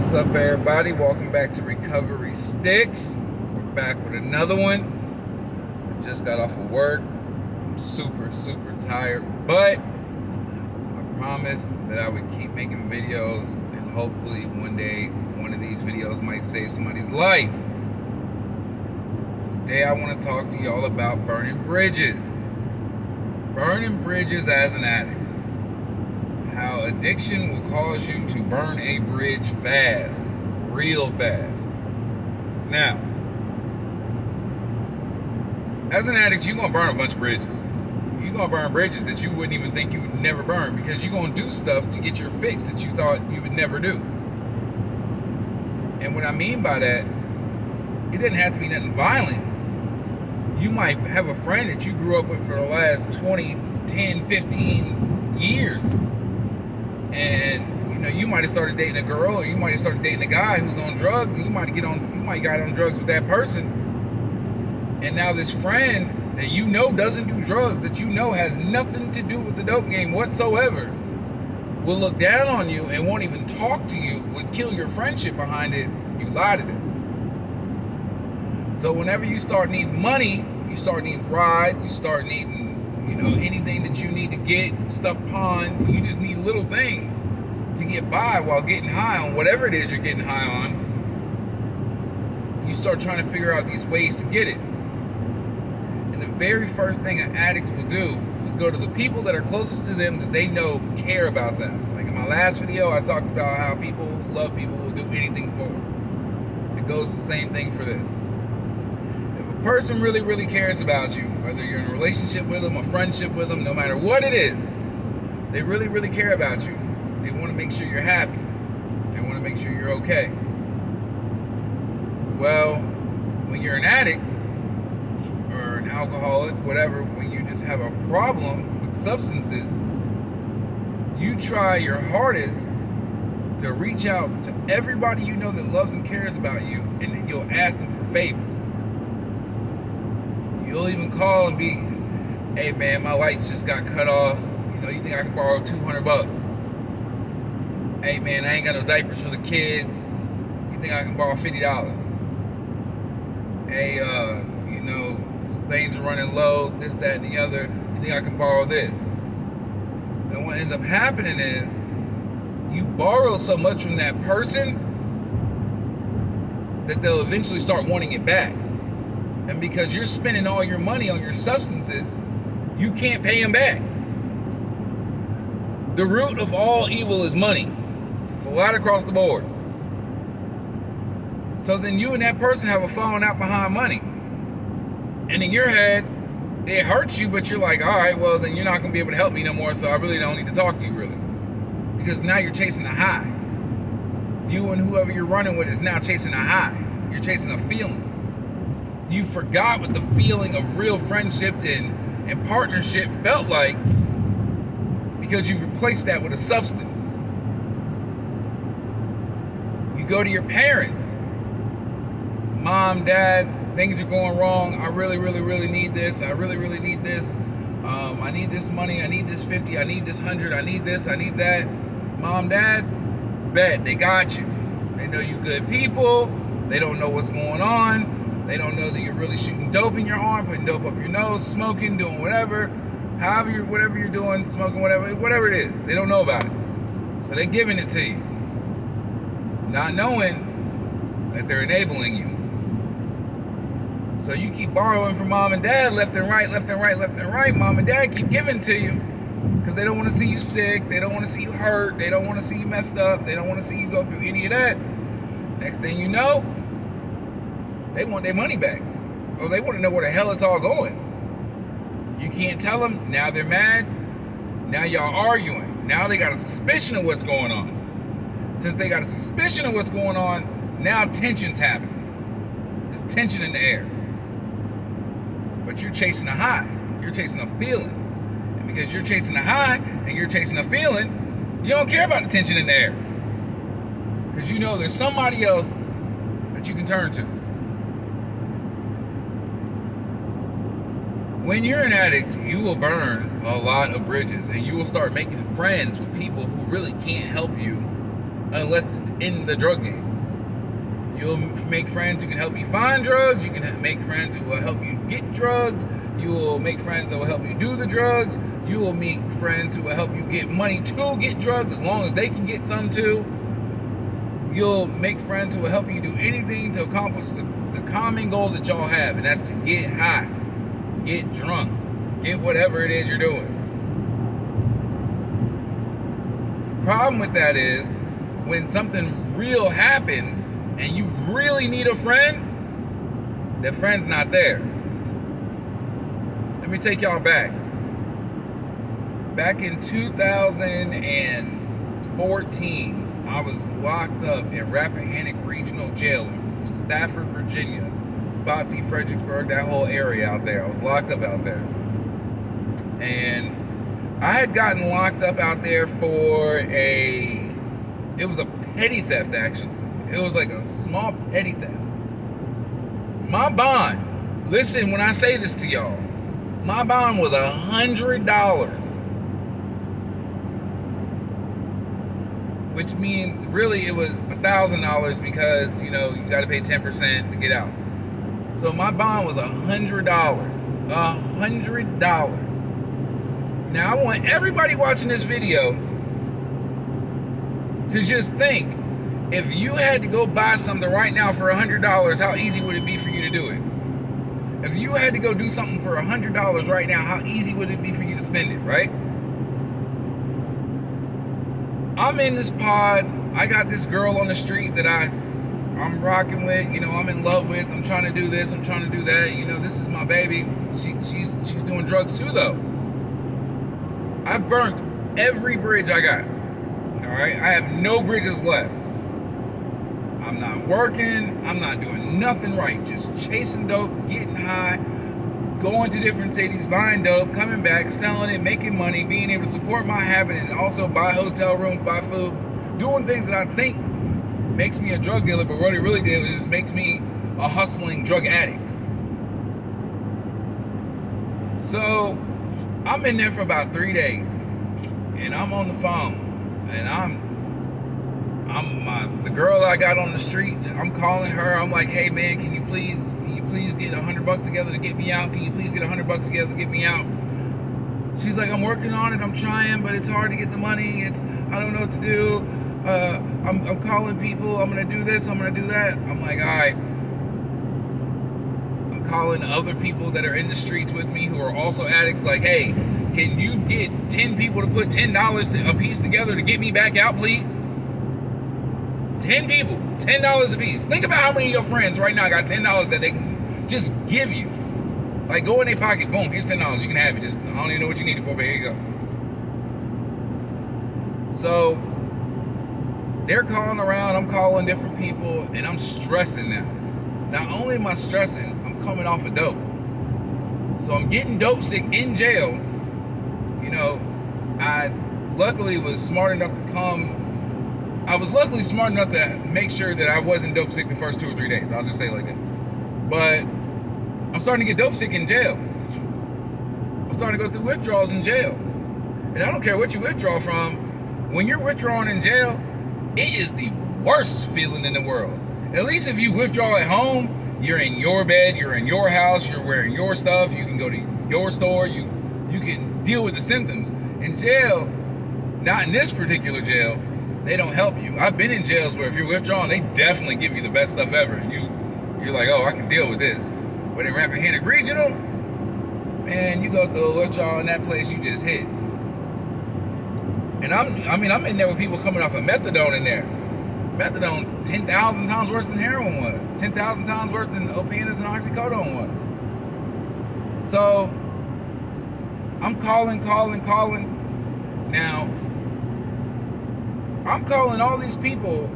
What's up, everybody? Welcome back to Recovery Sticks. We're back with another one. I just got off of work. I'm super tired, but I promised that I would keep making videos, and hopefully one day one of these videos might save somebody's life. So today I want to talk to y'all about burning bridges. Burning bridges as an addict. How addiction will cause you to burn a bridge fast, real fast. Now, as an addict, you're going to burn a bunch of bridges. You're going to burn bridges that you wouldn't even think you would never burn, because you're going to do stuff to get your fix that you thought you would never do. And what I mean by that, it doesn't have to be nothing violent. You might have a friend that you grew up with for the last 20, 10, 15 years. And you might have started dating a girl, or you might have started dating a guy who's on drugs, and you might got on drugs with that person. And now this friend that you know doesn't do drugs, that you know has nothing to do with the dope game whatsoever, will look down on you and won't even talk to you, would kill your friendship behind it. You lied to them. So whenever you start needing money, you start needing rides, you start needing anything that you need to get, stuff pawned, you just need little things to get by while getting high on whatever it is you're getting high on. You start trying to figure out these ways to get it. And the very first thing an addict will do is go to the people that are closest to them, that they know care about them. Like in my last video, I talked about how people who love people will do anything for them. It goes the same thing for this. Person really cares about you, whether you're in a relationship with them, a friendship with them, no matter what it is, they really care about you. They want to make sure you're happy. They want to make sure you're okay. Well, when you're an addict or an alcoholic, whatever, when you just have a problem with substances, you try your hardest to reach out to everybody you know that loves and cares about you, and then you'll ask them for favors. You'll even call and be, hey man, my lights just got cut off. You think I can borrow $200? Hey man, I ain't got no diapers for the kids. You think I can borrow $50? Hey, things are running low, this, that, and the other. You think I can borrow this? And what ends up happening is you borrow so much from that person that they'll eventually start wanting it back. And because you're spending all your money on your substances, you can't pay them back. The root of all evil is money, right across the board. So then you and that person have a falling out behind money. And in your head, it hurts you, but you're like, all right, well, then you're not going to be able to help me no more, so I really don't need to talk to you, really. Because now you're chasing a high. You and whoever you're running with is now chasing a high. You're chasing a feeling. You forgot what the feeling of real friendship and partnership felt like, because you replaced that with a substance. You go to your parents. Mom, Dad, things are going wrong. I really need this. I really need this. I need this money. I need this 50. I need this 100. I need this. I need that. Mom, Dad, bet they got you. They know you good people. They don't know what's going on. They don't know that you're really shooting dope in your arm, putting dope up your nose, smoking, doing whatever, whatever you're doing, smoking whatever it is. They don't know about it. So they're giving it to you, not knowing that they're enabling you. So you keep borrowing from mom and dad left and right. Mom and dad keep giving to you because they don't want to see you sick. They don't want to see you hurt. They don't want to see you messed up. They don't want to see you go through any of that. Next thing you know, they want their money back. Or they want to know where the hell it's all going. You can't tell them. Now they're mad. Now y'all arguing. Now they got a suspicion of what's going on. Since they got a suspicion of what's going on, now tension's happening. There's tension in the air. But you're chasing a high. You're chasing a feeling. And because you're chasing a high and you're chasing a feeling, you don't care about the tension in the air. Because you know there's somebody else that you can turn to. When you're an addict, you will burn a lot of bridges, and you will start making friends with people who really can't help you unless it's in the drug game. You'll make friends who can help you find drugs. You can make friends who will help you get drugs. You will make friends that will help you do the drugs. You will meet friends who will help you get money to get drugs, as long as they can get some too. You'll make friends who will help you do anything to accomplish the common goal that y'all have, and that's to get high, get drunk, get whatever it is you're doing. The problem with that is when something real happens and you really need a friend, that friend's not there. Let me take y'all back. Back in 2014, I was locked up in Rappahannock Regional Jail in Stafford, Virginia. Spotsy, Fredericksburg, that whole area out there. I was locked up out there. And I had gotten locked up out there for it was a petty theft, actually. It was like a small petty theft. My bond, listen when I say this to y'all, my bond was $100. Which means really it was $1,000 because, you got to pay 10% to get out. So my bond was $100. $100. Now I want everybody watching this video to just think, if you had to go buy something right now for $100, how easy would it be for you to do it? If you had to go do something for $100 right now, how easy would it be for you to spend it, right? I'm in this pod. I got this girl on the street that I'm rocking with, I'm in love with. I'm trying to do this, I'm trying to do that. This is my baby. She's doing drugs too, though. I burnt every bridge I got. All right? I have no bridges left. I'm not working. I'm not doing nothing right. Just chasing dope, getting high, going to different cities, buying dope, coming back, selling it, making money, being able to support my habit, and also buy hotel rooms, buy food, doing things that I think makes me a drug dealer, but what it really did was just makes me a hustling drug addict. So I'm in there for about 3 days, and I'm on the phone, and the girl I got on the street, I'm calling her. I'm like, hey man, can you please get $100 together to get me out? Can you please get $100 together to get me out? She's like, I'm working on it, I'm trying, but it's hard to get the money. I don't know what to do. I'm calling people, I'm gonna do this, I'm gonna do that. I'm like, all right. I'm calling other people that are in the streets with me who are also addicts, like, hey, can you get 10 people to put $10 a piece together to get me back out, please? 10 people, $10 a piece. Think about how many of your friends right now got $10 that they can just give you. Like, go in their pocket, boom, here's $10, you can have it. Just, I don't even know what you need it for, but here you go. So they're calling around, I'm calling different people, and I'm stressing now. Not only am I stressing, I'm coming off of dope. So I'm getting dope sick in jail. I luckily was smart enough to make sure that I wasn't dope sick the first 2 or 3 days. I'll just say it like that. But I'm starting to get dope sick in jail. I'm starting to go through withdrawals in jail. And I don't care what you withdraw from. When you're withdrawing in jail, it is the worst feeling in the world. At least if you withdraw at home, you're in your bed, you're in your house, you're wearing your stuff, you can go to your store, you can deal with the symptoms. In jail, not in this particular jail, they don't help you. I've been in jails where if you're withdrawing, they definitely give you the best stuff ever. And you're like, oh, I can deal with this. But in Rappahannock Regional, man, you go through a withdrawal in that place, you just hit. And I'm in there with people coming off of methadone in there. Methadone's 10,000 times worse than heroin was. 10,000 times worse than Opinus and oxycodone was. So I'm calling. Now, I'm calling all these people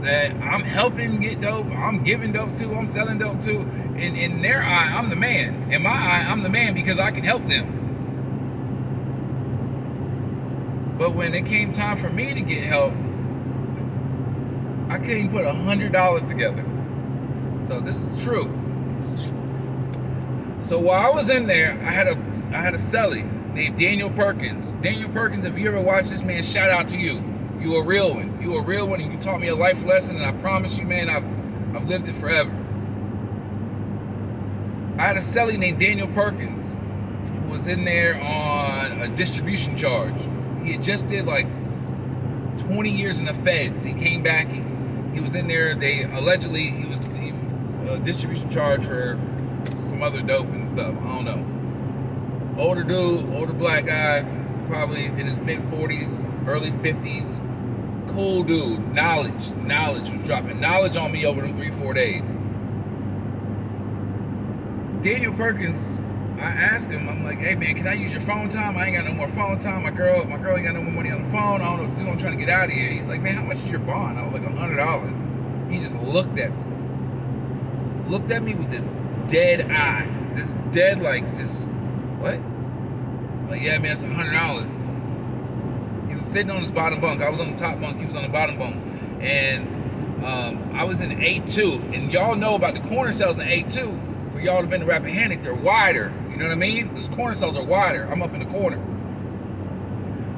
that I'm helping get dope, I'm giving dope to, I'm selling dope to. In their eye, I'm the man. In my eye, I'm the man because I can help them. But when it came time for me to get help, I couldn't put $100 together. So this is true. So while I was in there, I had a cellie named Daniel Perkins. Daniel Perkins, if you ever watch this, man, shout out to you. You a real one. You a real one, and you taught me a life lesson, and I promise you, man, I've lived it forever. I had a cellie named Daniel Perkins who was in there on a distribution charge. He had just did like 20 years in the feds. He came back. He was in there. They allegedly he was a distribution charge for some other dope and stuff. I don't know. Older dude, older black guy, probably in his mid 40s, early 50s. Cool dude. Knowledge was dropping knowledge on me over them 3-4 days. Daniel Perkins, I asked him, I'm like, hey man, can I use your phone time? I ain't got no more phone time. My girl ain't got no more money on the phone. I don't know what to do. I'm trying to get out of here. He's like, man, how much is your bond? I was like, $100. He just looked at me with this dead eye. This dead, like, just, what? I'm like, yeah, man, it's $100. He was sitting on his bottom bunk. I was on the top bunk. He was on the bottom bunk. And I was in A2. And y'all know about the corner cells in A2. For y'all to have been to Rappahannock, they're wider. You know what I mean? Those corner cells are wider. I'm up in the corner.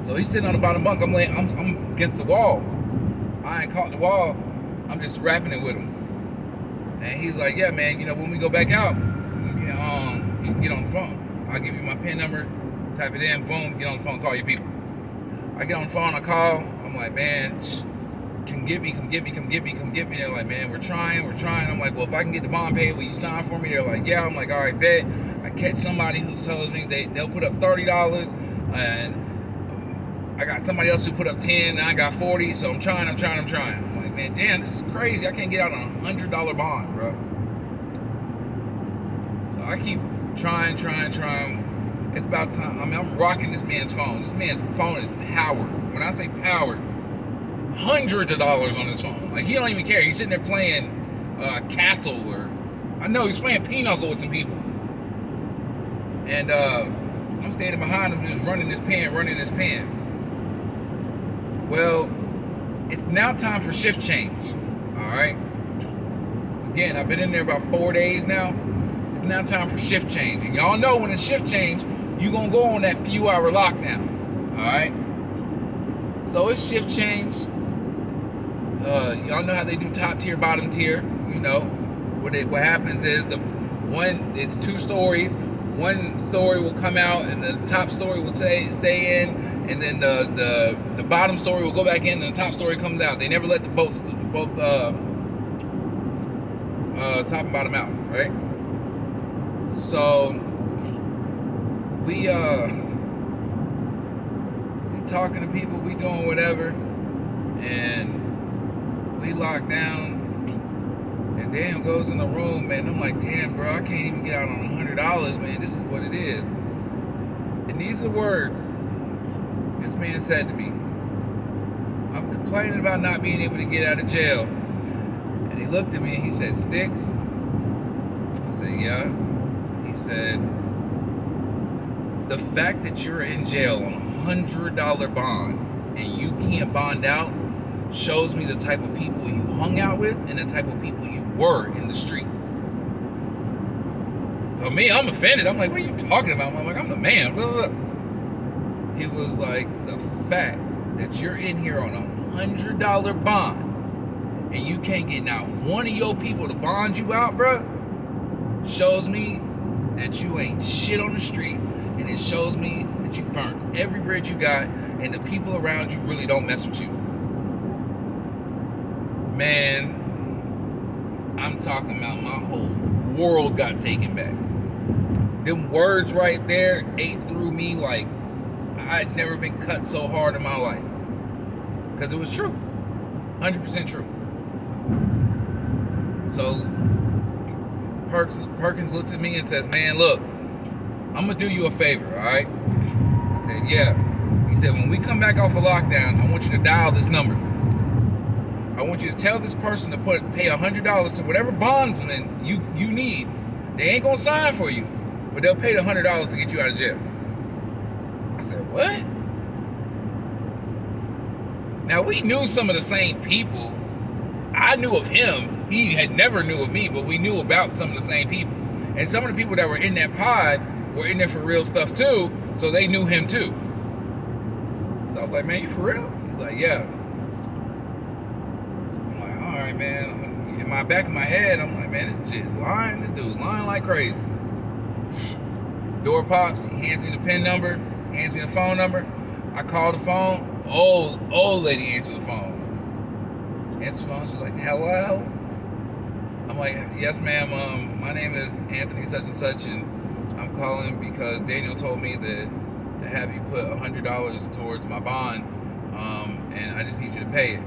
So he's sitting on the bottom bunk. I'm against the wall. I ain't caught the wall. I'm just rapping it with him. And he's like, yeah, man, you know, when we go back out, you can get on the phone. I'll give you my PIN number, type it in, boom, get on the phone, call your people. I get on the phone, I call. I'm like, man, come get me. They're like, man, we're trying. I'm like, well, if I can get the bond paid, will you sign for me? They're like, yeah. I'm like, all right, bet. I catch somebody who tells me they'll put up $30, and I got somebody else who put up 10, and I got 40, so I'm trying. I'm like, man, damn, this is crazy. I can't get out on a $100 bond, bro. So I keep trying. It's about time. I mean, I'm rocking this man's phone. This man's phone is powered. When I say powered, hundreds of dollars on his phone. Like, he don't even care. He's sitting there playing Castle, or I know he's playing Pinochle with some people. And I'm standing behind him, just running this pen. Well, it's now time for shift change. All right. Again, I've been in there about 4 days now. It's now time for shift change, and y'all know when it's shift change, you gonna go on that few hour lockdown. All right. So it's shift change. Y'all know how they do top tier, bottom tier. You know, what happens is it's 2 stories. One story will come out, and the top story will stay in, and then the bottom story will go back in, and the top story comes out. They never let the both top and bottom out, right? So we talking to people, we doing whatever, and we lock down. And Daniel goes in the room, man. I'm like, damn, bro, I can't even get out on $100, man. This is what it is. And these are words this man said to me. I'm complaining about not being able to get out of jail. And he looked at me and he said, Sticks? I said, yeah. He said, the fact that you're in jail on a $100 bond and you can't bond out shows me the type of people you hung out with and the type of people you were in the street. So me, I'm offended. I'm like, what are you talking about? I'm like, I'm the man. He was like, the fact that you're in here on a $100 bond and you can't get not one of your people to bond you out, bro, shows me that you ain't shit on the street, and it shows me that you burnt every bridge you got, and the people around you really don't mess with you. Man, I'm talking about my whole world got taken back. Them words right there ate through me like I'd never been cut so hard in my life. Because it was true. 100% true. So Perkins looks at me and says, man, look, I'm going to do you a favor, all right? I said, yeah. He said, when we come back off of lockdown, I want you to dial this number. I want you to tell this person to pay $100 to whatever bondsman you need. They ain't going to sign for you, but they'll pay the $100 to get you out of jail. I said, what? Now, we knew some of the same people. I knew of him. He had never knew of me, but we knew about some of the same people. And some of the people that were in that pod were in there for real stuff too, so they knew him too. So I was like, man, you for real? He's like, yeah. right, man. In my back of my head, I'm like, man, this dude lying like crazy. Door pops, he hands me the PIN number, hands me the phone number. I call the phone. Old lady answers the phone. Answers the phone, she's like, hello? I'm like, yes, ma'am. My name is Anthony such and such, and I'm calling because Daniel told me that to have you put $100 towards my bond, and I just need you to pay it.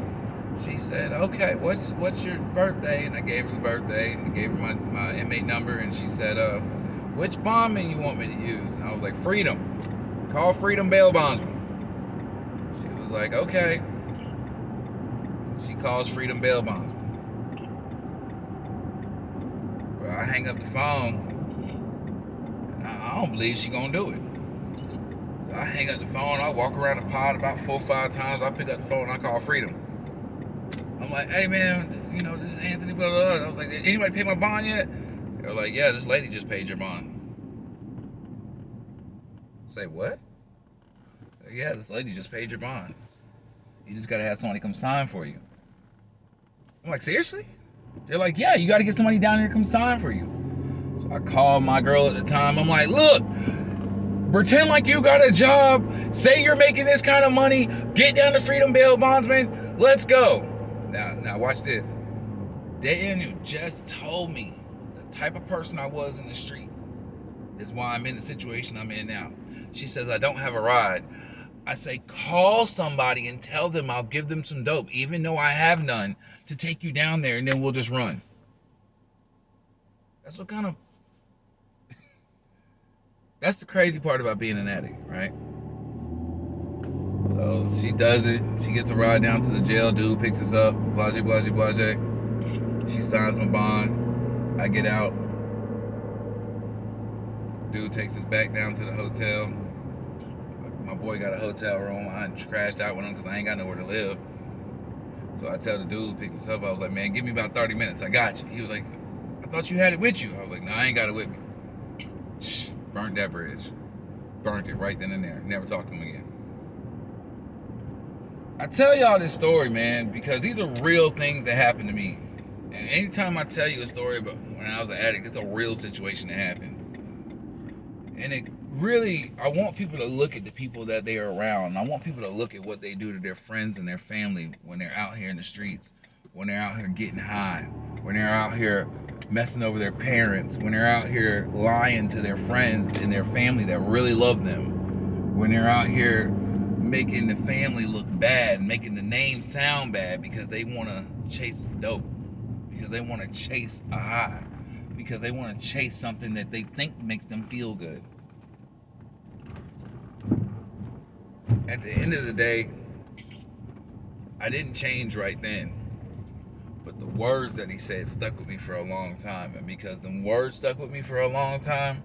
She said, okay, what's your birthday? And I gave her the birthday, and I gave her my inmate number, and she said, which bondman you want me to use? And I was like, Freedom. Call Freedom Bail Bondsman. She was like, okay. So she calls Freedom Bail Bondsman. Well, I hang up the phone. I don't believe she gonna do it. So I hang up the phone. I walk around the pod about 4 or 5 times. I pick up the phone and I call Freedom. I'm like, hey man, this is Anthony, blah, blah, blah. I was like, did anybody pay my bond yet? They're like, yeah, this lady just paid your bond. Say, what? Yeah, this lady just paid your bond. You just gotta have somebody come sign for you. I'm like, seriously? They're like, yeah, you gotta get somebody down here to come sign for you. So I called my girl at the time. I'm like, look, pretend like you got a job. Say you're making this kind of money. Get down to Freedom Bail Bondsman. Let's go. Now watch this. Daniel just told me the type of person I was in the street is why I'm in the situation I'm in now. She says, I don't have a ride. I say, call somebody and tell them I'll give them some dope, even though I have none, to take you down there, and then we'll just run. That's the crazy part about being an addict, right? So she does it. She gets a ride down to the jail. Dude picks us up. Blase, blase, blase. She signs my bond. I get out. Dude takes us back down to the hotel. My boy got a hotel room. I crashed out with him because I ain't got nowhere to live. So I tell the dude, pick us up. I was like, man, give me about 30 minutes. I got you. He was like, I thought you had it with you. I was like, no, I ain't got it with me. Shh, burnt that bridge. Burnt it right then and there. Never talked to him again. I tell y'all this story, man, because these are real things that happened to me. And anytime I tell you a story about when I was an addict, it's a real situation that happened. And it really, I want people to look at the people that they are around. I want people to look at what they do to their friends and their family when they're out here in the streets, when they're out here getting high, when they're out here messing over their parents, when they're out here lying to their friends and their family that really love them, when they're out here making the family look bad, making the name sound bad because they want to chase dope, because they want to chase a high, because they want to chase something that they think makes them feel good. At the end of the day, I didn't change right then, but the words that he said stuck with me for a long time. And because the words stuck with me for a long time,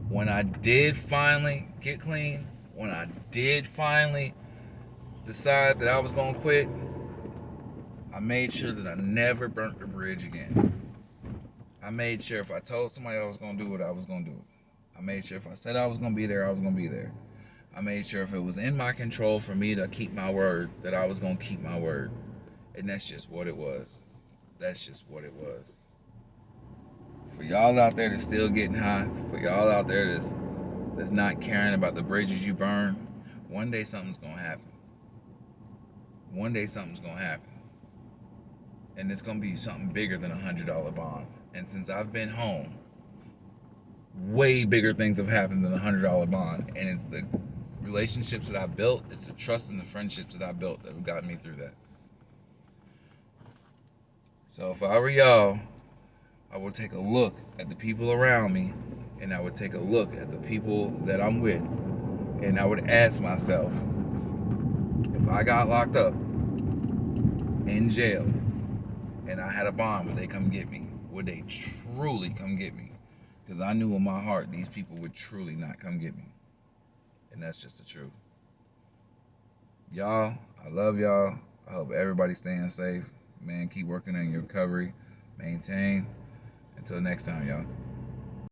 when I did finally get clean, when I did finally decide that I was going to quit, I made sure that I never burnt the bridge again. I made sure if I told somebody I was going to do it, I was going to do it. I made sure if I said I was going to be there, I was going to be there. I made sure if it was in my control for me to keep my word, that I was going to keep my word. And that's just what it was. That's just what it was. For y'all out there that's still getting high, for y'all out there that's not caring about the bridges you burn, one day something's going to happen. One day something's going to happen. And it's going to be something bigger than a $100 bond. And since I've been home, way bigger things have happened than a $100 bond. And it's the relationships that I built, it's the trust and the friendships that I built that have gotten me through that. So if I were y'all, I would take a look at the people around me, and I would take a look at the people that I'm with, and I would ask myself, if I got locked up in jail and I had a bond, would they come get me? Would they truly come get me? Because I knew in my heart these people would truly not come get me. And that's just the truth. Y'all, I love y'all. I hope everybody's staying safe. Man, keep working on your recovery. Maintain. Until next time, y'all.